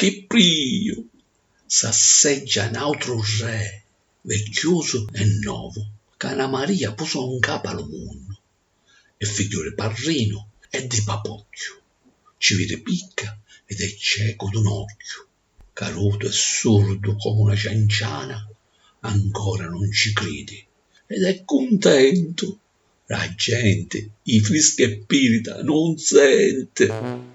che prio s'asseggia un altro re, vecchioso e nuovo, che Anna Maria posò un capo al mondo, è figlio di Parrino e di Papocchio, ci vede picca ed è cieco d'un occhio, caruto e sordo come una cianciana, ancora non ci crede ed è contento. La gente, i fischi e pirita, non sente.